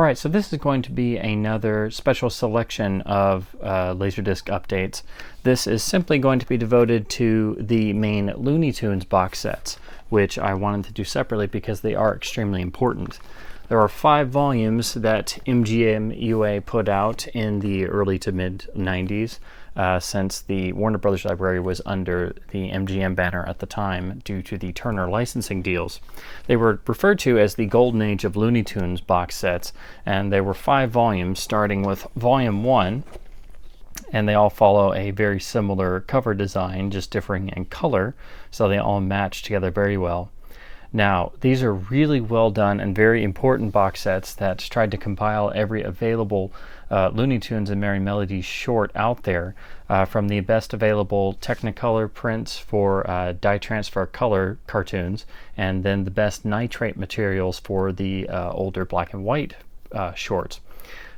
Alright, so this is going to be another special selection of Laserdisc updates. This is simply going to be devoted to the main Looney Tunes box sets, which I wanted to do separately because they are extremely important. There are 5 volumes that MGM UA put out in the early to mid 90s, since the Warner Brothers library was under the MGM banner at the time due to the Turner licensing deals. They were referred to as the Golden Age of Looney Tunes box sets, and there were 5 volumes starting with Volume 1, and they all follow a very similar cover design, just differing in color, so they all match together very well. Now, these are really well done and very important box sets that tried to compile every available Looney Tunes and Merry Melodies short out there, from the best available Technicolor prints for dye transfer color cartoons, and then the best nitrate materials for the older black and white shorts.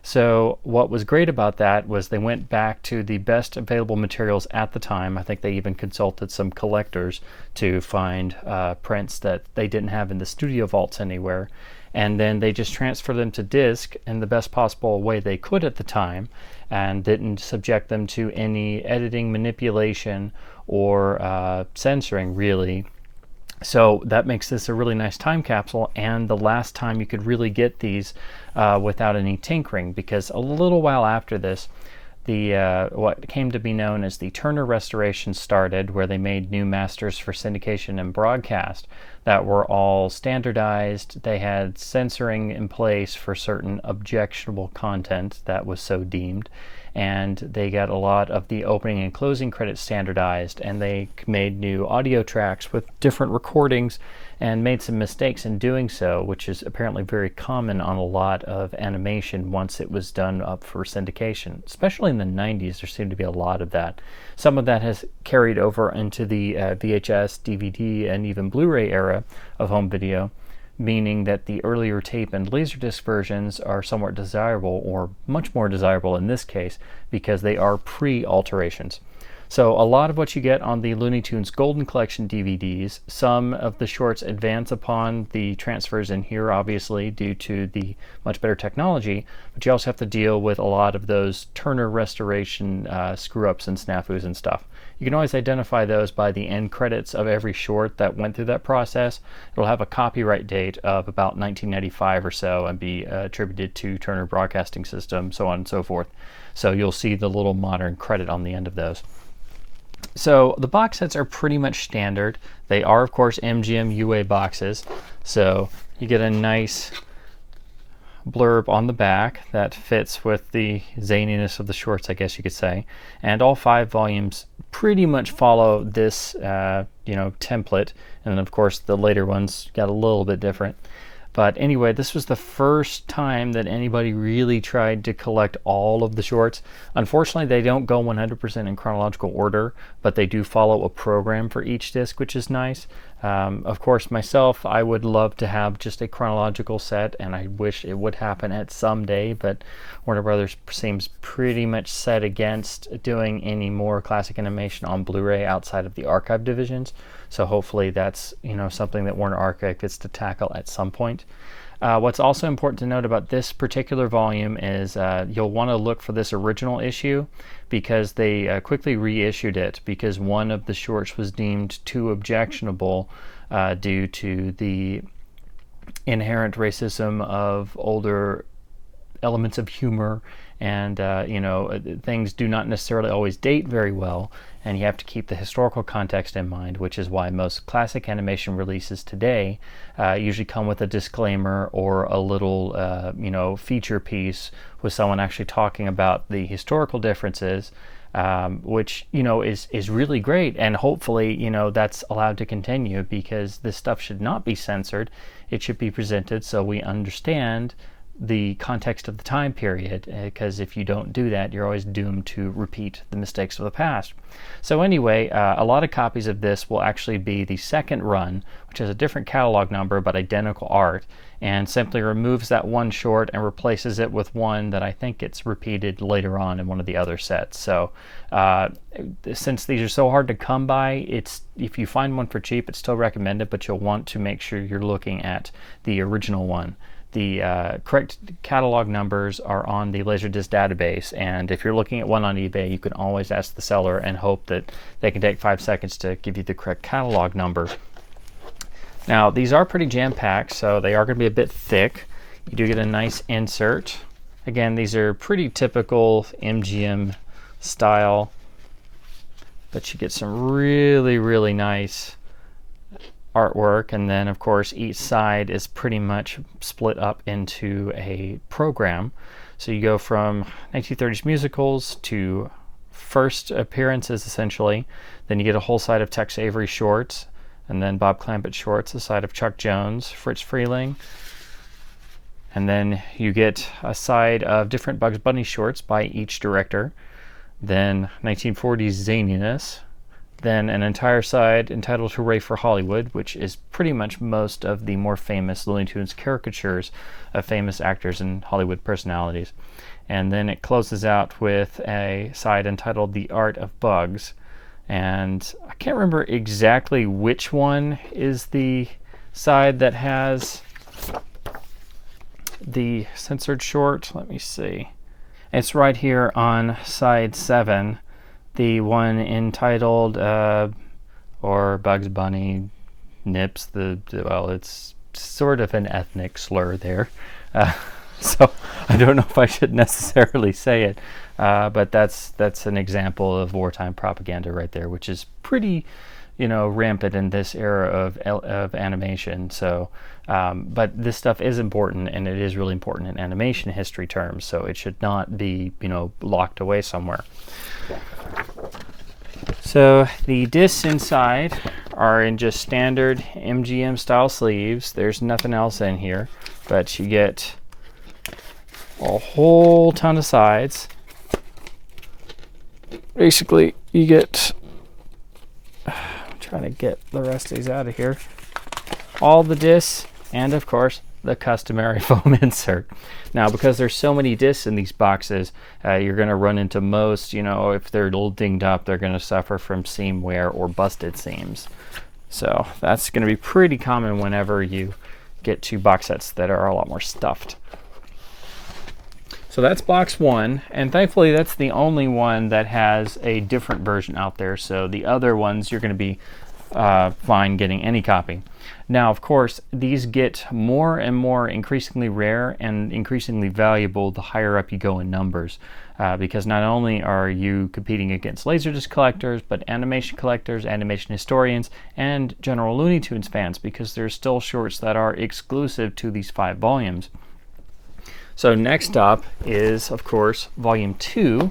So what was great about that was they went back to the best available materials at the time. I think they even consulted some collectors to find prints that they didn't have in the studio vaults anywhere. And then they just transferred them to disc in the best possible way they could at the time, and didn't subject them to any editing, manipulation, or censoring, really. So that makes this a really nice time capsule, and the last time you could really get these without any tinkering, because a little while after this, the what came to be known as the Turner Restoration started, where they made new masters for syndication and broadcast that were all standardized. They had censoring in place for certain objectionable content that was so deemed, and they got a lot of the opening and closing credits standardized, and they made new audio tracks with different recordings and made some mistakes in doing so, which is apparently very common on a lot of animation once it was done up for syndication. Especially in the 90s, there seemed to be a lot of that. Some of that has carried over into the VHS, DVD, and even Blu-ray era of home video, meaning that the earlier tape and Laserdisc versions are somewhat desirable, or much more desirable in this case, because they are pre-alterations. So a lot of what you get on the Looney Tunes Golden Collection DVDs, some of the shorts advance upon the transfers in here, obviously, due to the much better technology, but you also have to deal with a lot of those Turner Restoration screw-ups and snafus and stuff. You can always identify those by the end credits of every short that went through that process. It'll have a copyright date of about 1995 or so and be attributed to Turner Broadcasting System, so on and so forth. So you'll see the little modern credit on the end of those. So the box sets are pretty much standard. They are, of course, MGM UA boxes. So you get a nice blurb on the back that fits with the zaniness of the shorts, I guess you could say. And all 5 volumes pretty much follow this template. And then, of course, the later ones got a little bit different. But anyway, this was the first time that anybody really tried to collect all of the shorts. Unfortunately, they don't go 100% in chronological order, but they do follow a program for each disc, which is nice. Of course, myself, I would love to have just a chronological set, and I wish it would happen at some day, but Warner Brothers seems pretty much set against doing any more classic animation on Blu-ray outside of the archive divisions. So hopefully that's something that Warner Archive gets to tackle at some point. What's also important to note about this particular volume is you'll want to look for this original issue, because they quickly reissued it because one of the shorts was deemed too objectionable due to the inherent racism of older elements of humor, and things do not necessarily always date very well, and you have to keep the historical context in mind, which is why most classic animation releases today usually come with a disclaimer or a little feature piece with someone actually talking about the historical differences, which is really great, and hopefully that's allowed to continue, because this stuff should not be censored. It should be presented so we understand the context of the time period, because if you don't do that, you're always doomed to repeat the mistakes of the past. So anyway, a lot of copies of this will actually be the second run, which has a different catalog number but identical art, and simply removes that one short and replaces it with one that I think gets repeated later on in one of the other sets. So since these are so hard to come by, if you find one for cheap, it's still recommended, but you'll want to make sure you're looking at the original one, the correct catalog numbers are on the Laserdisc database, and if you're looking at one on eBay, you can always ask the seller and hope that they can take 5 seconds to give you the correct catalog number. Now, these are pretty jam-packed, so they are going to be a bit thick. You do get a nice insert. Again, these are pretty typical MGM style, but you get some really, really nice artwork, and then of course each side is pretty much split up into a program. So you go from 1930s musicals to first appearances essentially, then you get a whole side of Tex Avery shorts, and then Bob Clampett shorts, a side of Chuck Jones, Fritz Freeling, and then you get a side of different Bugs Bunny shorts by each director, then 1940s zaniness, then an entire side entitled Hooray for Hollywood, which is pretty much most of the more famous Looney Tunes caricatures of famous actors and Hollywood personalities. And then it closes out with a side entitled The Art of Bugs. And I can't remember exactly which one is the side that has the censored short. Let me see. It's right here on side 7. The one entitled or Bugs Bunny Nips, well, it's sort of an ethnic slur there, so I don't know if I should necessarily say it, but that's an example of wartime propaganda right there, which is pretty, rampant in this era of animation. So, but this stuff is important, and it is really important in animation history terms. So it should not be, locked away somewhere. So the discs inside are in just standard MGM style sleeves. There's nothing else in here, but you get a whole ton of sides. Basically, you get, I'm trying to get the rest of these out of here, all the discs, and of course the customary foam insert. Now, because there's so many discs in these boxes, you're going to run into most, if they're a little dinged up, they're going to suffer from seam wear or busted seams. So that's going to be pretty common whenever you get to box sets that are a lot more stuffed. So that's box 1, and thankfully that's the only one that has a different version out there. So the other ones you're going to be fine getting any copy. Now, of course, these get more and more increasingly rare and increasingly valuable the higher up you go in numbers, because not only are you competing against Laserdisc collectors, but animation collectors, animation historians, and general Looney Tunes fans, because there's still shorts that are exclusive to these 5 volumes. So next up is, of course, Volume 2,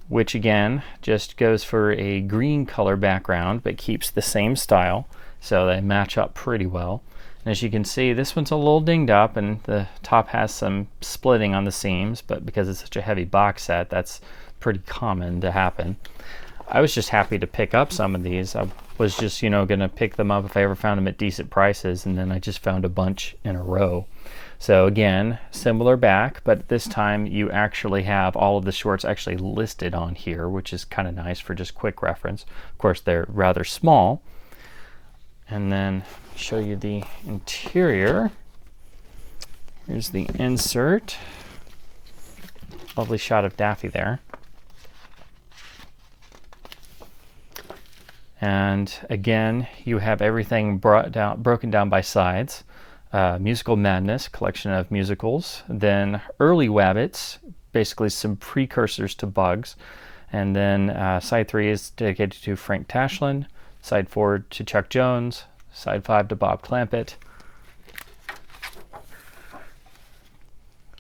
which again just goes for a green color background but keeps the same style, so they match up pretty well. And as you can see, this one's a little dinged up, and the top has some splitting on the seams, but because it's such a heavy box set, that's pretty common to happen. I was just happy to pick up some of these. I was just, going to pick them up if I ever found them at decent prices, and then I just found a bunch in a row. So again, similar back, but this time you actually have all of the shorts actually listed on here, which is kind of nice for just quick reference. Of course, they're rather small. And then show you the interior. Here's the insert. Lovely shot of Daffy there. And again, you have everything broken down by sides. Musical Madness, collection of musicals. Then Early Wabbits, basically some precursors to Bugs. And then side 3 is dedicated to Frank Tashlin. Side 4 to Chuck Jones. Side 5 to Bob Clampett.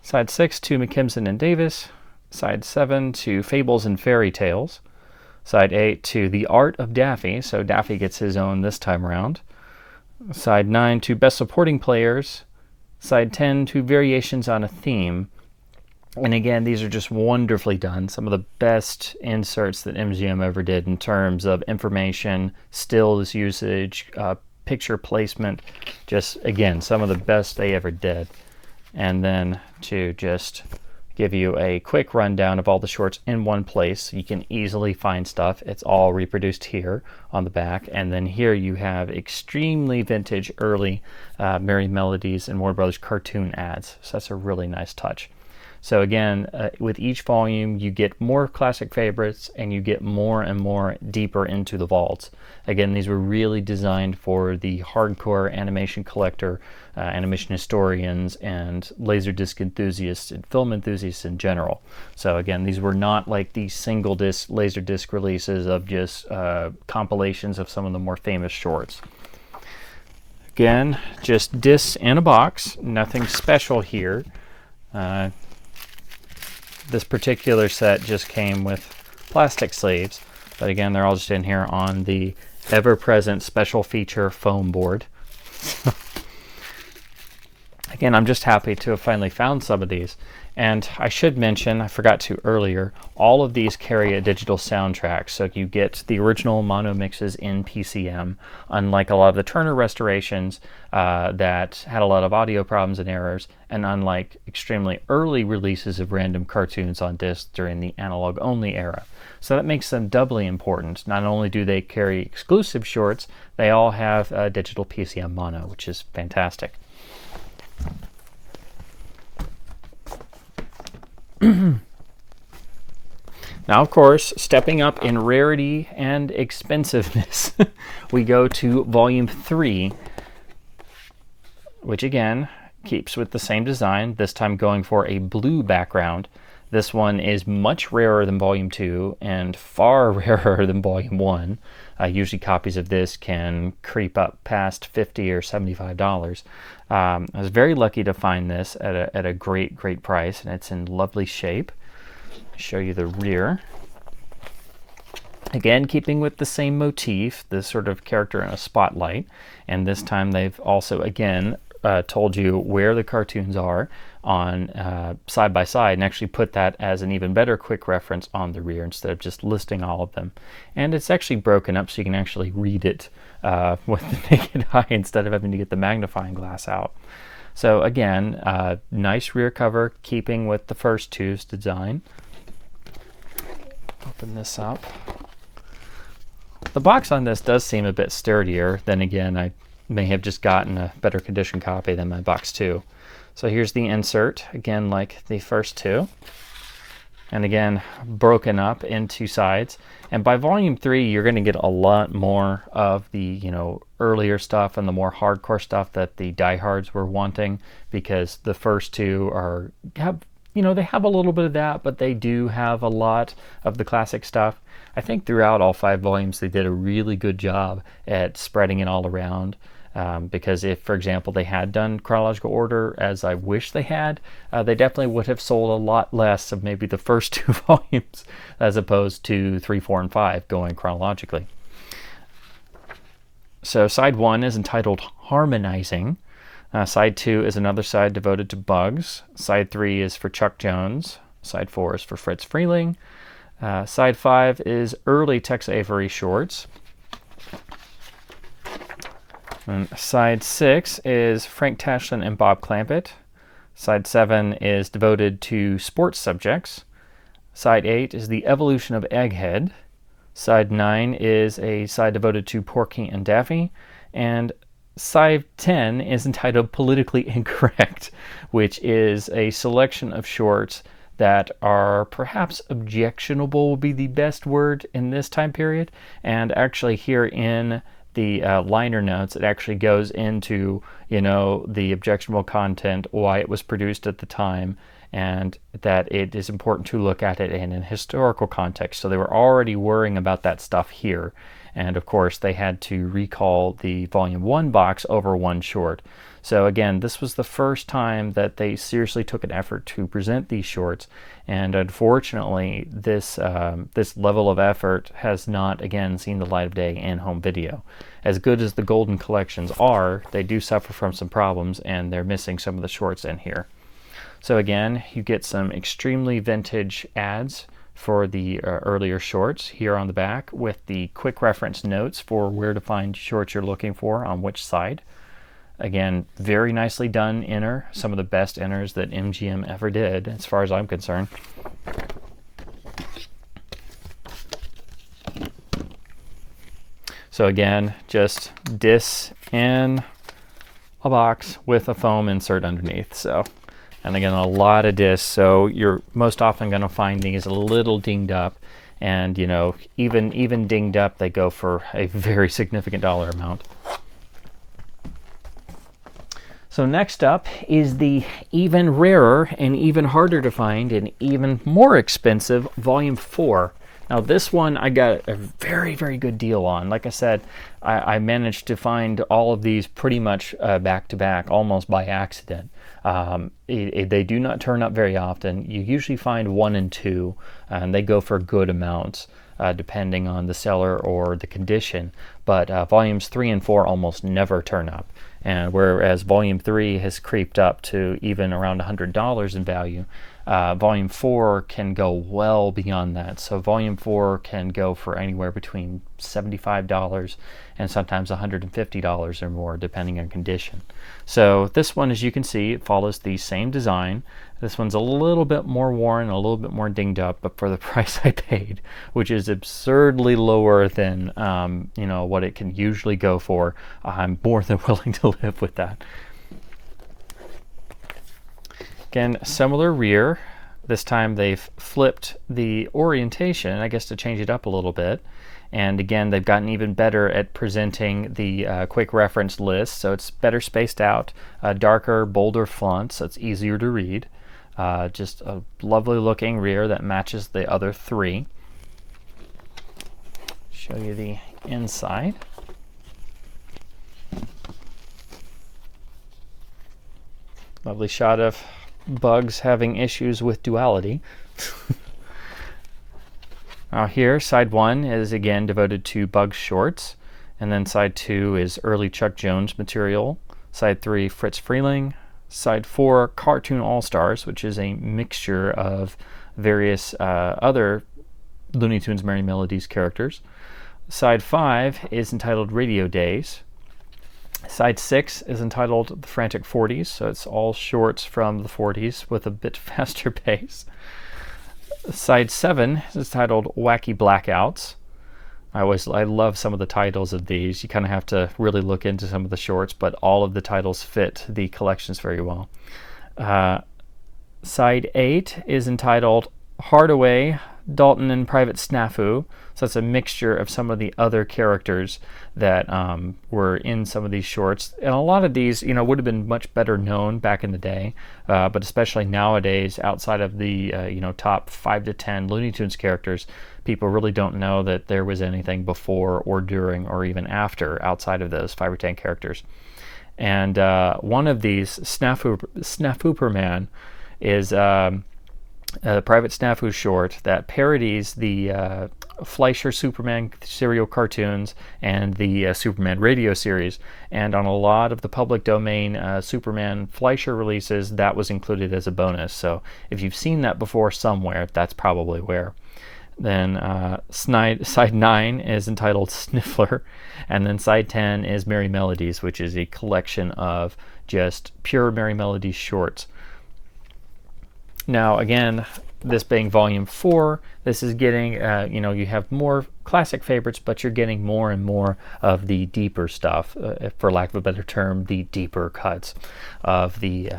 Side 6 to McKimson and Davis. Side 7 to Fables and Fairy Tales. Side 8 to The Art of Daffy, so Daffy gets his own this time around. Side 9 to Best Supporting Players. Side 10 to Variations on a Theme. And again, these are just wonderfully done. Some of the best inserts that MGM ever did in terms of information, stills usage, picture placement. Just, again, some of the best they ever did. And then to just give you a quick rundown of all the shorts in one place so you can easily find stuff. It's all reproduced here on the back, and then here you have extremely vintage early Merry Melodies and Warner Brothers cartoon ads. So that's a really nice touch. So again, with each volume, you get more classic favorites and you get more and more deeper into the vaults. Again, these were really designed for the hardcore animation collector, animation historians, and Laserdisc enthusiasts and film enthusiasts in general. So again, these were not like the single disc Laserdisc releases of just compilations of some of the more famous shorts. Again, just discs in a box, nothing special here. This particular set just came with plastic sleeves, but again, they're all just in here on the ever-present special feature foam board. Again, I'm just happy to have finally found some of these. And I should mention, I forgot to earlier, all of these carry a digital soundtrack, so you get the original mono mixes in PCM, unlike a lot of the Turner restorations that had a lot of audio problems and errors, and unlike extremely early releases of random cartoons on disc during the analog-only era. So that makes them doubly important. Not only do they carry exclusive shorts, they all have digital PCM mono, which is fantastic. Now, of course, stepping up in rarity and expensiveness, we go to Volume 3, which again keeps with the same design, this time going for a blue background. This one is much rarer than Volume 2 and far rarer than Volume 1. Usually copies of this can creep up past $50 or $75. I was very lucky to find this at a great price, and it's in lovely shape. I'll show you the rear. Again, keeping with the same motif, this sort of character in a spotlight, and this time they've also, again, told you where the cartoons are on side by side, and actually put that as an even better quick reference on the rear instead of just listing all of them. And it's actually broken up so you can actually read it with the naked eye instead of having to get the magnifying glass out. So again, nice rear cover, keeping with the first two's design. Open this up. The box on this does seem a bit sturdier. Then again, I may have just gotten a better condition copy than my box 2. So here's the insert, again like the first two. And again, broken up into sides. And by Volume 3, you're going to get a lot more of the, earlier stuff and the more hardcore stuff that the diehards were wanting, because the first two have a little bit of that, but they do have a lot of the classic stuff. I think throughout all 5 volumes, they did a really good job at spreading it all around. Because if, for example, they had done chronological order as I wish they had, they definitely would have sold a lot less of maybe the first 2 volumes as opposed to 3, 4, and 5 going chronologically. So side 1 is entitled Harmonizing. Side 2 is another side devoted to Bugs. Side 3 is for Chuck Jones. Side 4 is for Fritz Freeling. Side 5 is early Tex Avery shorts. And side 6 is Frank Tashlin and Bob Clampett. Side 7 is devoted to sports subjects. Side 8 is the evolution of Egghead. Side 9 is a side devoted to Porky and Daffy. And side 10 is entitled Politically Incorrect, which is a selection of shorts that are perhaps objectionable would be the best word in this time period. And actually here in the liner notes, it actually goes into, the objectionable content, why it was produced at the time, and that it is important to look at it in a historical context. So they were already worrying about that stuff here. And of course, they had to recall the Volume 1 box over one short. So again, this was the first time that they seriously took an effort to present these shorts. And unfortunately, this level of effort has not, again, seen the light of day in home video. As good as the Golden collections are, they do suffer from some problems, and they're missing some of the shorts in here. So again, you get some extremely vintage ads for the earlier shorts here on the back with the quick reference notes for where to find shorts you're looking for on which side. Again, very nicely done inner, some of the best inners that MGM ever did, as far as I'm concerned. So again, just discs in a box with a foam insert underneath. So, and again, a lot of discs, so you're most often going to find these a little dinged up, and you know, even dinged up, they go for a very significant dollar amount. So next up is the even rarer and even harder to find and even more expensive Volume 4. Now this one I got a very, very good deal on. Like I said, I managed to find all of these pretty much back to back, almost by accident. They do not turn up very often. You usually find 1 and 2, and they go for good amounts, depending on the seller or the condition. But volumes 3 and 4 almost never turn up. And whereas volume 3 has creeped up to even around $100 in value, volume 4 can go well beyond that. So volume 4 can go for anywhere between $75 and sometimes $150 or more, depending on condition. So this one, as you can see, it follows the same design. This one's a little bit more worn, a little bit more dinged up, but for the price I paid, which is absurdly lower than you know, what it can usually go for, I'm more than willing to live with that. Again, similar rear. This time they've flipped the orientation, I guess, to change it up a little bit. And again, they've gotten even better at presenting the quick reference list, so it's better spaced out, darker, bolder font, so it's easier to read. Just a lovely looking rear that matches the other 3. Show you the inside. Lovely shot of Bugs having issues with duality. Now here, side 1 is again devoted to Bugs shorts, and then side 2 is early Chuck Jones material, side 3 Fritz Freeling, side 4 Cartoon All-Stars, which is a mixture of various other Looney Tunes Merry Melodies characters. Side 5 is entitled Radio Days. Side 6 is entitled The Frantic 40s, so it's all shorts from the 40s with a bit faster pace. Side 7 is titled Wacky Blackouts. I love some of the titles of these. You kind of have to really look into some of the shorts, but all of the titles fit the collections very well. Side 8 is entitled Hardaway, Dalton, and Private Snafu. So that's a mixture of some of the other characters that were in some of these shorts. And a lot of these, you know, would have been much better known back in the day, but especially nowadays, outside of the you know, top 5 to 10 Looney Tunes characters, people really don't know that there was anything before or during or even after outside of those 5 or 10 characters. And one of these, Snafuperman, is Private Snafu short that parodies the Fleischer Superman serial cartoons and the Superman radio series. And on a lot of the public domain Superman Fleischer releases, that was included as a bonus. So if you've seen that before somewhere, that's probably where. Then side 9 is entitled Sniffler, and then side 10 is Merry Melodies, which is a collection of just pure Merry Melodies shorts. Now again, this being volume 4, this is getting, you know, you have more classic favorites, but you're getting more and more of the deeper stuff, for lack of a better term, the deeper cuts of the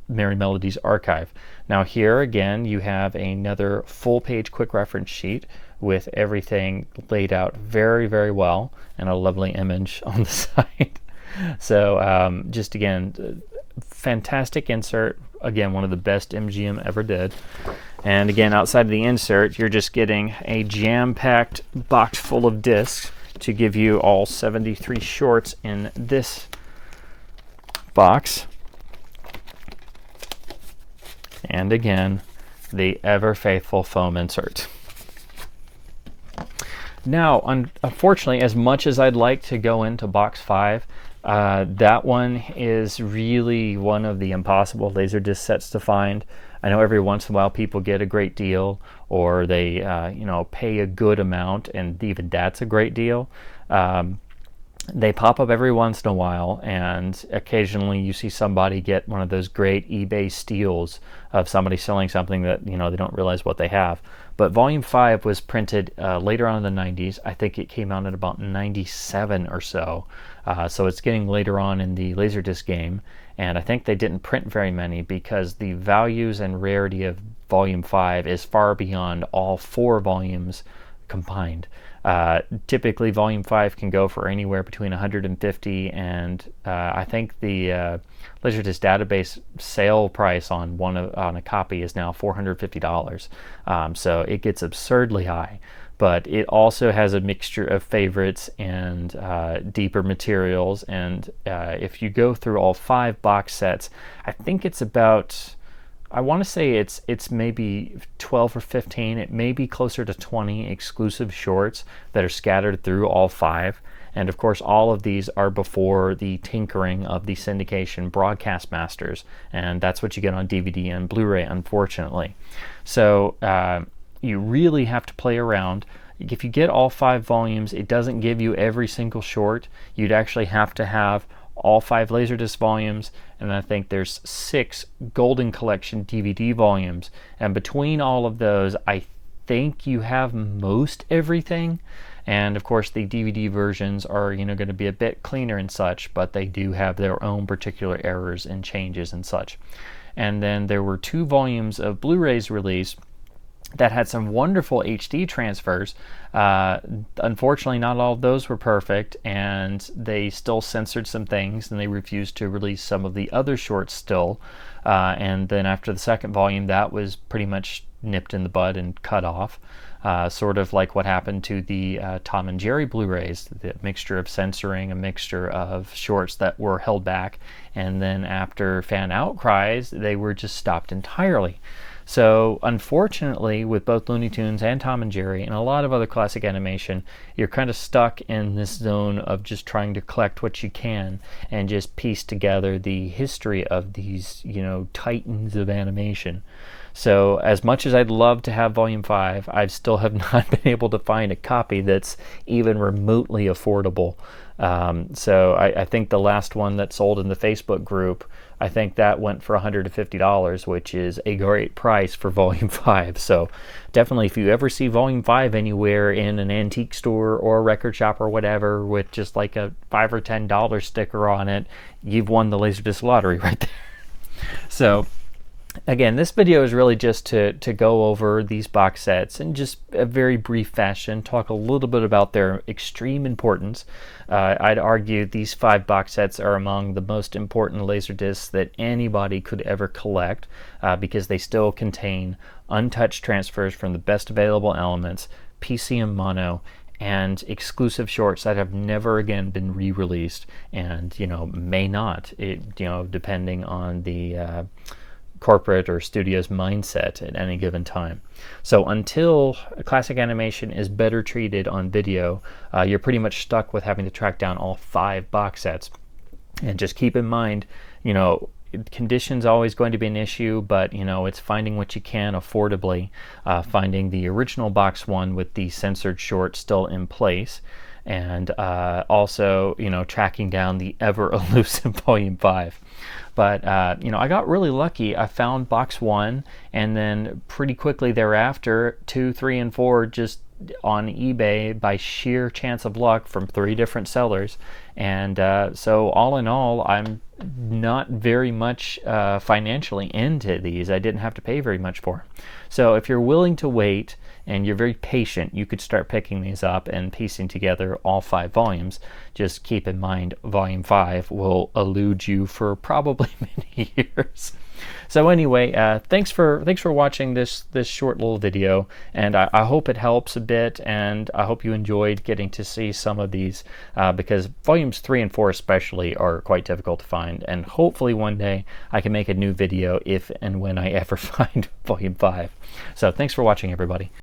Merry Melodies archive. Now here again, you have another full-page quick reference sheet with everything laid out very, very well, and a lovely image on the side. So just again, fantastic insert. Again, one of the best MGM ever did. And again, outside of the insert, you're just getting a jam-packed box full of discs to give you all 73 shorts in this box. And again, the ever-faithful foam insert. Now, unfortunately, as much as I'd like to go into box 5, that one is really one of the impossible Laserdisc sets to find. I know every once in a while people get a great deal, or they you know, pay a good amount, and even that's a great deal. They pop up every once in a while, and occasionally you see somebody get one of those great eBay steals of somebody selling something that, you know, they don't realize what they have. But Volume 5 was printed later on in the 90s. I think it came out at about 97 or so. So it's getting later on in the Laserdisc game. And I think they didn't print very many because the values and rarity of Volume 5 is far beyond all 4 volumes combined. Typically, Volume 5 can go for anywhere between 150 and I think the Laserdisc database sale price on on a copy is now $450. So it gets absurdly high. But it also has a mixture of favorites and deeper materials. And if you go through all 5 box sets, I think it's about, I want to say it's maybe 12 or 15. It may be closer to 20 exclusive shorts that are scattered through all 5. And of course, all of these are before the tinkering of the syndication broadcast masters. And that's what you get on DVD and Blu-ray, unfortunately. So you really have to play around. If you get all 5 volumes, it doesn't give you every single short. You'd actually have to have all 5 Laserdisc volumes, and I think there's 6 Golden Collection DVD volumes. And between all of those, I think you have most everything. And of course, the DVD versions are, you know, going to be a bit cleaner and such, but they do have their own particular errors and changes and such. And then there were 2 volumes of Blu-rays released that had some wonderful HD transfers. Unfortunately, not all of those were perfect, and they still censored some things, and they refused to release some of the other shorts still. And then after the second volume, that was pretty much nipped in the bud and cut off. Sort of like what happened to the Tom and Jerry Blu-rays, the mixture of censoring, a mixture of shorts that were held back, and then after fan outcries, they were just stopped entirely. So unfortunately, with both Looney Tunes and Tom and Jerry and a lot of other classic animation, you're kind of stuck in this zone of just trying to collect what you can and just piece together the history of these, you know, titans of animation. So as much as I'd love to have Volume 5, I still have not been able to find a copy that's even remotely affordable. So I think the last one that sold in the Facebook group, I think that went for $150, which is a great price for Volume 5. So definitely, if you ever see Volume 5 anywhere in an antique store or a record shop or whatever with just like a $5 or $10 sticker on it, you've won the Laserdisc lottery right there. So again, this video is really just to go over these box sets in just a very brief fashion, talk a little bit about their extreme importance. I'd argue these 5 box sets are among the most important Laserdiscs that anybody could ever collect because they still contain untouched transfers from the best available elements, PCM mono, and exclusive shorts that have never again been re-released, and, you know, may not, depending on the corporate or studio's mindset at any given time. So until classic animation is better treated on video, you're pretty much stuck with having to track down all 5 box sets. And just keep in mind, you know, condition's always going to be an issue, but, you know, it's finding what you can affordably, finding the original box 1 with the censored short still in place, and also, you know, tracking down the ever elusive Volume 5. But, you know, I got really lucky. I found box 1, and then pretty quickly thereafter, 2, 3, and 4 just on eBay by sheer chance of luck from 3 different sellers. And so all in all, I'm not very much financially into these. I didn't have to pay very much for them. So if you're willing to wait and you're very patient, you could start picking these up and piecing together all 5 volumes. Just keep in mind, Volume 5 will elude you for probably many years. So anyway, thanks for watching this short little video, and I hope it helps a bit, and I hope you enjoyed getting to see some of these because Volumes 3 and 4 especially are quite difficult to find, and hopefully one day I can make a new video if and when I ever find Volume 5. So thanks for watching, everybody.